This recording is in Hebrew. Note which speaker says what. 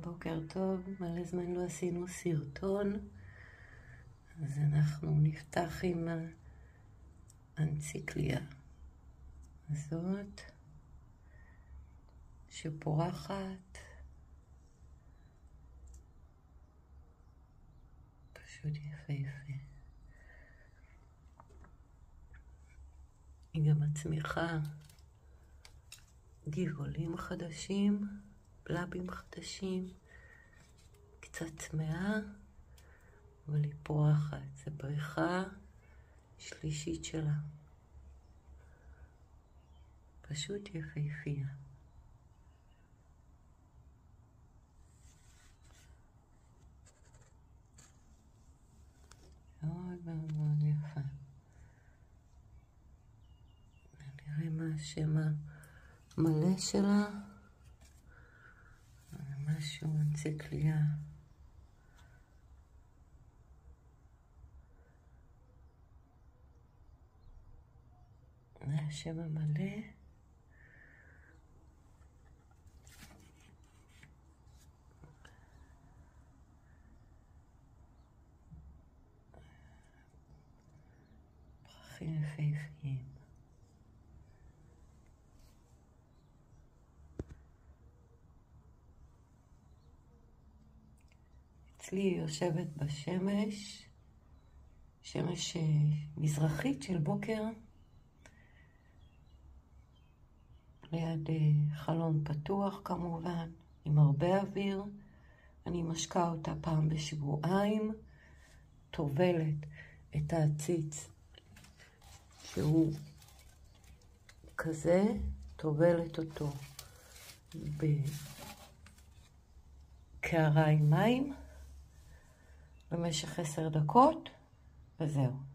Speaker 1: בוקר טוב, מלא זמן לא עשינו סרטון, אז אנחנו נפתח עם האנציקליה הזאת שפורחת, פשוט יפהפה. היא גם מצמיחה גבעולים חדשים, בלבים חדשים, קצת צמאה, אבל היא פורחת. זו פריחה שלישית שלה. פשוט יפהפייה. מאוד מאוד מאוד יפה. נראה מה השם המלא שלה. משהו אנציקליה. זה השם המלא. פרחים יפהפיים. אצלי היא יושבת בשמש, שמש מזרחית של בוקר, ליד חלון פתוח כמובן, עם הרבה אוויר. אני משקה אותה פעם בשבועיים, טובלת את העציץ שהוא כזה, טובלת אותו בקערה עם מים במשך 10 דקות, וזהו.